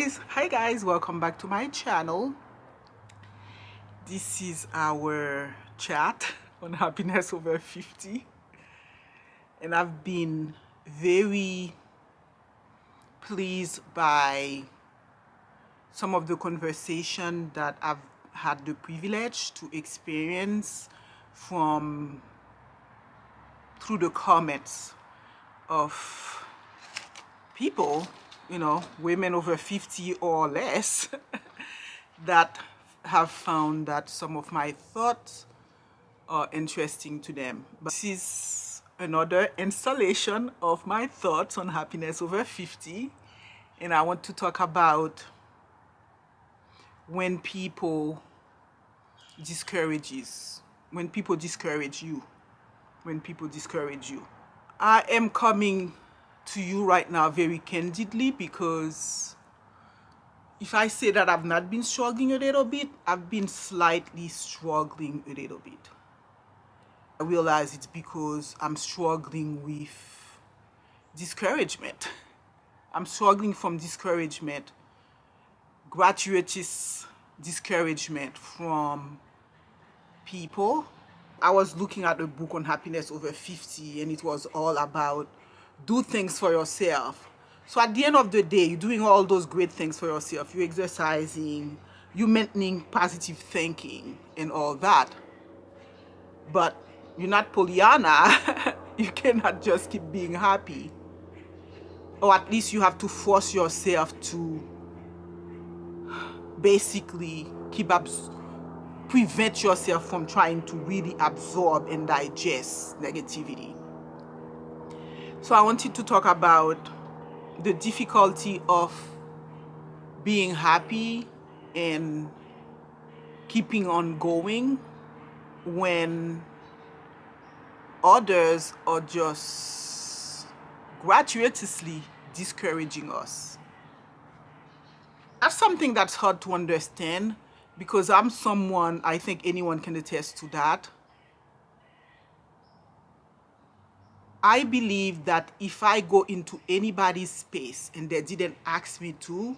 Hi guys, welcome back to my channel. This is our chat on happiness over 50, and I've been very pleased by some of the conversation that I've had the privilege to experience through the comments of people, women over 50 or less that have found that some of my thoughts are interesting to them. But this is another installation of my thoughts on happiness over 50, and I want to talk about when people discourage you. I am coming to you right now very candidly, because if I say that I've not been struggling a little bit, I've been slightly struggling a little bit. I realize it's because I'm struggling with discouragement. I'm struggling from discouragement, gratuitous discouragement from people. I was looking at a book on happiness over 50, and it was all about do things for yourself. So at the end of the day, you're doing all those great things for yourself. You're exercising, you're maintaining positive thinking and all that. But you're not Pollyanna. You cannot just keep being happy. Or at least you have to force yourself to basically prevent yourself from trying to really absorb and digest negativity. So I wanted to talk about the difficulty of being happy and keeping on going when others are just gratuitously discouraging us. That's something that's hard to understand, because I'm someone, I think anyone can attest to that. I believe that if I go into anybody's space and they didn't ask me to,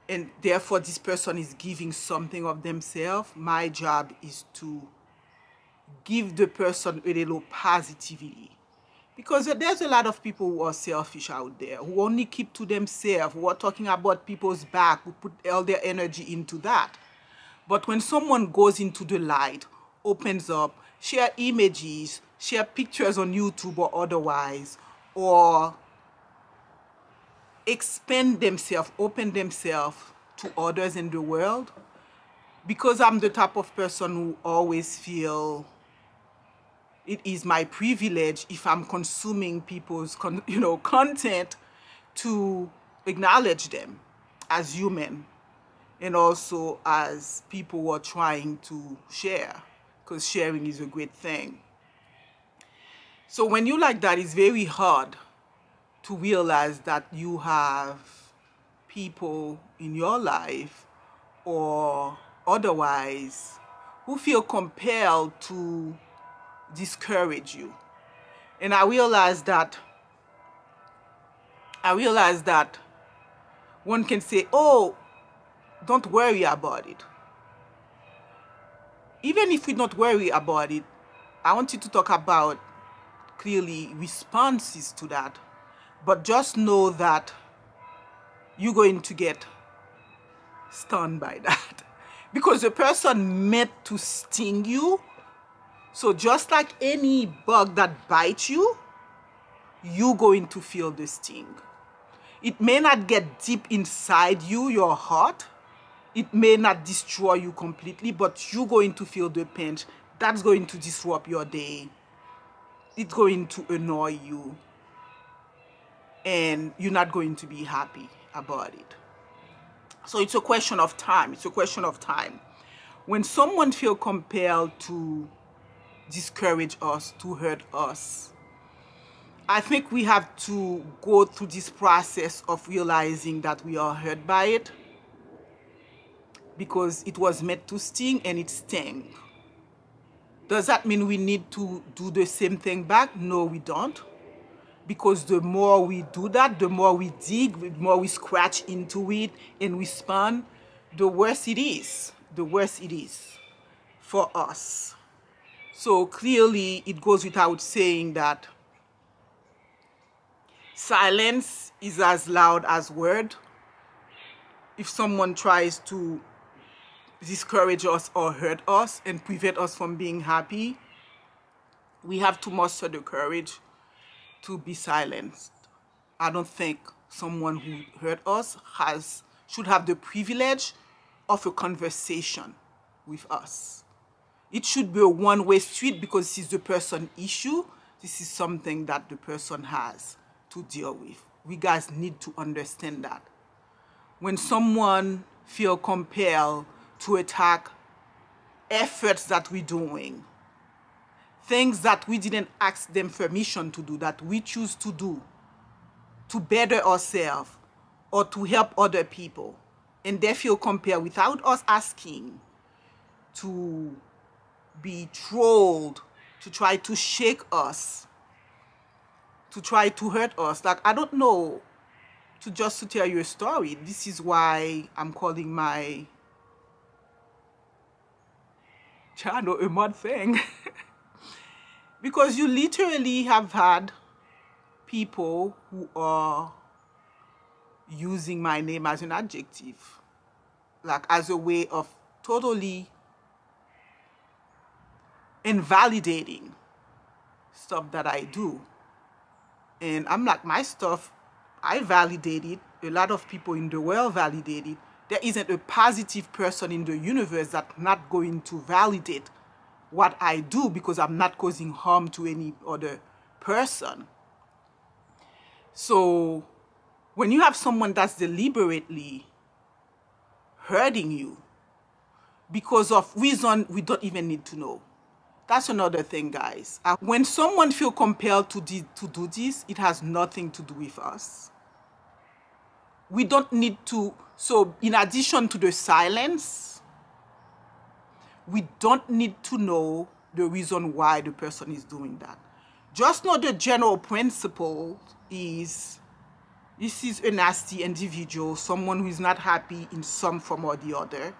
and therefore this person is giving something of themselves, my job is to give the person a little positivity. Because there's a lot of people who are selfish out there, who only keep to themselves, who are talking about people's back, who put all their energy into that. But when someone goes into the light, opens up, share images, share pictures on YouTube or otherwise, or expand themselves, open themselves to others in the world, because I'm the type of person who always feel it is my privilege, if I'm consuming people's content, to acknowledge them as human and also as people who are trying to share, because sharing is a great thing. So when you like that, it's very hard to realize that you have people in your life or otherwise who feel compelled to discourage you. And I realized that one can say, oh, don't worry about it. Even if we don't worry about it, I want you to talk about clearly responses to that. But just know that you're going to get stunned by that, because the person meant to sting you. So just like any bug that bites you, you're going to feel the sting. It may not get deep inside you, your heart. It may not destroy you completely, but you're going to feel the pinch. That's going to disrupt your day. It's going to annoy you. And you're not going to be happy about it. So it's a question of time. When someone feels compelled to discourage us, to hurt us, I think we have to go through this process of realizing that we are hurt by it, because it was meant to sting and it stings. Does that mean we need to do the same thing back? No, we don't. Because the more we do that, the more we dig, the more we scratch into it and respond, the worse it is. The worse it is for us. So clearly, it goes without saying that silence is as loud as word. If someone tries to discourage us or hurt us and prevent us from being happy, we have to muster the courage to be silenced. I don't think someone who hurt us should have the privilege of a conversation with us. It should be a one-way street because this is the person's issue. This is something that the person has to deal with. We guys need to understand that. When someone feels compelled to attack efforts that we're doing, things that we didn't ask them permission to do, that we choose to do to better ourselves or to help other people, and they feel compelled without us asking to be trolled, to try to shake us, to try to hurt us. Like, I don't know, to tell you a story. This is why I'm calling my channel a mud thing. Because you literally have had people who are using my name as an adjective, like as a way of totally invalidating stuff that I do. And I'm like, my stuff, I validate it. A lot of people in the world validate it. There isn't a positive person in the universe that's not going to validate what I do because I'm not causing harm to any other person. So when you have someone that's deliberately hurting you because of reason we don't even need to know, that's another thing, guys. When someone feels compelled to do this, it has nothing to do with us. We don't need to. So in addition to the silence, we don't need to know the reason why the person is doing that. Just know the general principle is, this is a nasty individual, someone who is not happy in some form or the other.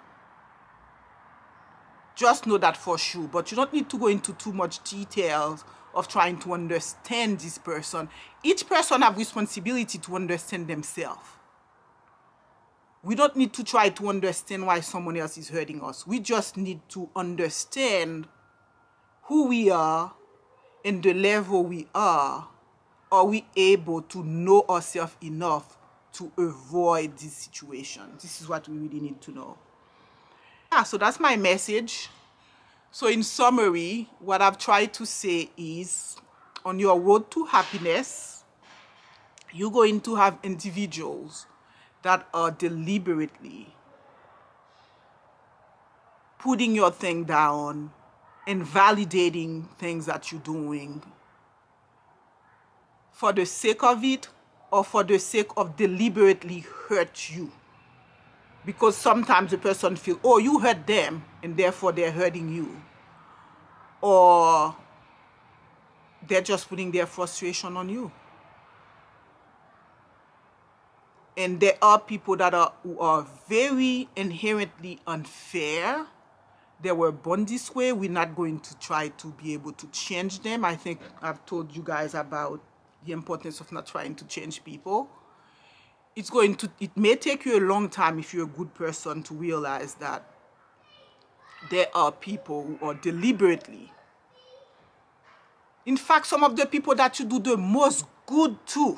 Just know that for sure. But you don't need to go into too much details of trying to understand this person. Each person has responsibility to understand themselves. We don't need to try to understand why someone else is hurting us. We just need to understand who we are and the level we are. Are we able to know ourselves enough to avoid this situation? This is what we really need to know. Yeah, so that's my message. So in summary, what I've tried to say is, on your road to happiness, you're going to have individuals that are deliberately putting your thing down and validating things that you're doing for the sake of it or for the sake of deliberately hurt you. Because sometimes the person feels, oh, you hurt them and therefore they're hurting you. Or they're just putting their frustration on you. And there are people who are very inherently unfair. They were born this way. We're not going to try to be able to change them. I think I've told you guys about the importance of not trying to change people. It may take you a long time if you're a good person to realize that there are people who are deliberately. In fact, some of the people that you do the most good to.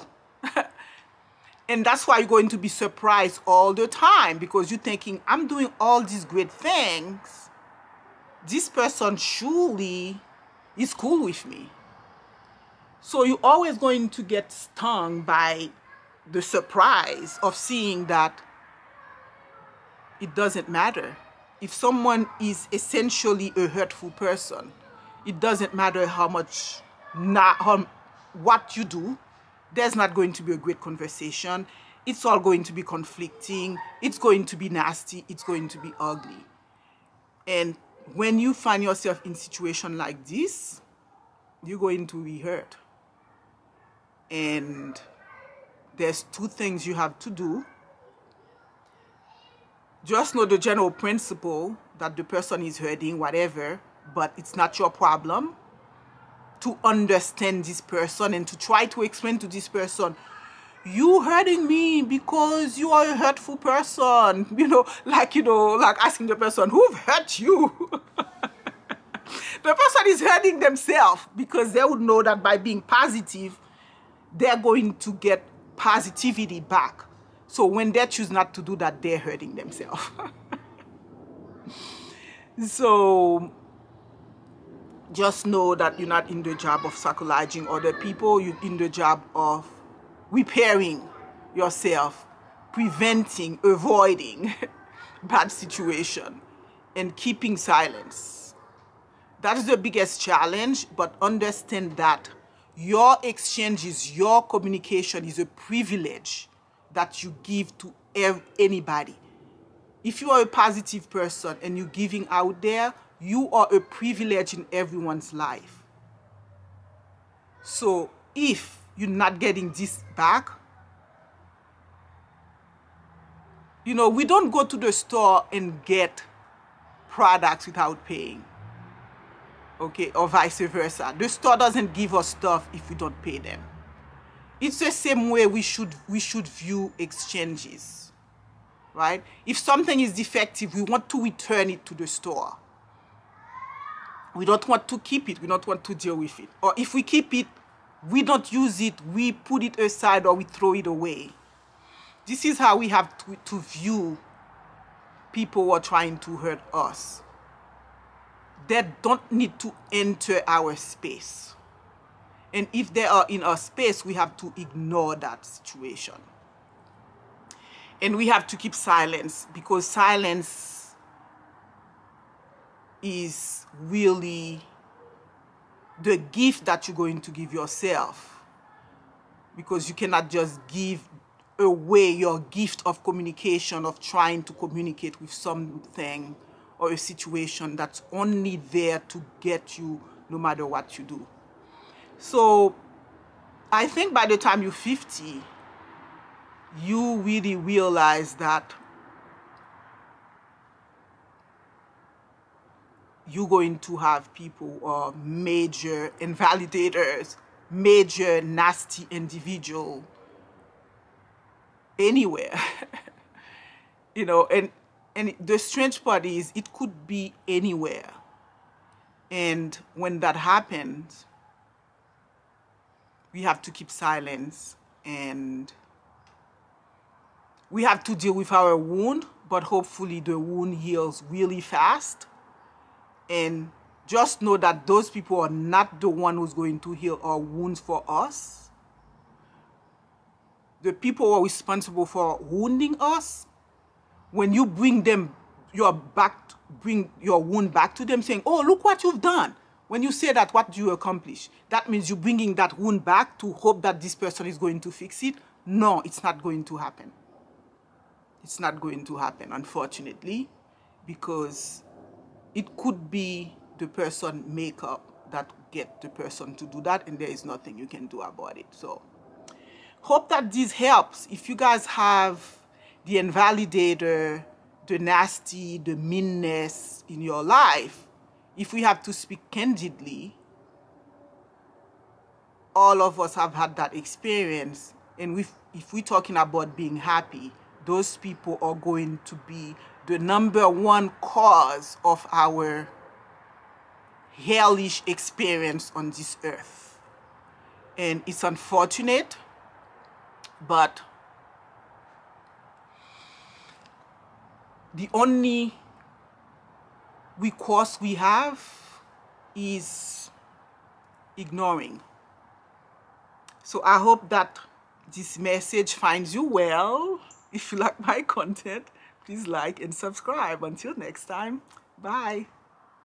And that's why you're going to be surprised all the time, because you're thinking, I'm doing all these great things. This person surely is cool with me. So you're always going to get stung by the surprise of seeing that it doesn't matter. If someone is essentially a hurtful person, it doesn't matter what you do. There's not going to be a great conversation. It's all going to be conflicting. It's going to be nasty. It's going to be ugly. And when you find yourself in a situation like this, you're going to be hurt. And there's two things you have to do. Just know the general principle that the person is hurting, whatever, but it's not your problem. To understand this person and to try to explain to this person, you hurting me because you are a hurtful person. Like asking the person, who've hurt you? The person is hurting themselves, because they would know that by being positive, they're going to get positivity back. So when they choose not to do that, they're hurting themselves. So just know that you're not in the job of psychologizing other people. You're in the job of repairing yourself, preventing, avoiding bad situation, and keeping silence. That is the biggest challenge, but understand that your exchanges, your communication is a privilege that you give to anybody. If you are a positive person and you're giving out there, you are a privilege in everyone's life. So if you're not getting this back, we don't go to the store and get products without paying. Okay, or vice versa. The store doesn't give us stuff if we don't pay them. It's the same way we should view exchanges, right? If something is defective, we want to return it to the store. We don't want to keep it. We don't want to deal with it. Or if we keep it, we don't use it, we put it aside or we throw it away. This is how we have to view people who are trying to hurt us. They don't need to enter our space. And if they are in our space, we have to ignore that situation. And we have to keep silence, because silence is really the gift that you're going to give yourself. Because you cannot just give away your gift of communication, of trying to communicate with something or a situation that's only there to get you no matter what you do. So I think by the time you're 50, you really realize that you're going to have people who are major invalidators, major nasty individual anywhere. And the strange part is it could be anywhere. And when that happens, we have to keep silence, and we have to deal with our wound, but hopefully the wound heals really fast. And just know that those people are not the one who's going to heal our wounds for us. The people who are responsible for wounding us, when you bring your wound back to them, saying, oh, look what you've done. When you say that, what do you accomplish? That means you're bringing that wound back to hope that this person is going to fix it. No, it's not going to happen. It's not going to happen, unfortunately, because it could be the person makeup that get the person to do that, and there is nothing you can do about it. So hope that this helps. If you guys have the invalidator, the nasty, the meanness in your life, if we have to speak candidly, all of us have had that experience. And if we're talking about being happy, those people are going to be the #1 cause of our hellish experience on this earth. And it's unfortunate, but the only recourse we have is ignoring. So I hope that this message finds you well. If you like my content, please like and subscribe. Until next time, bye.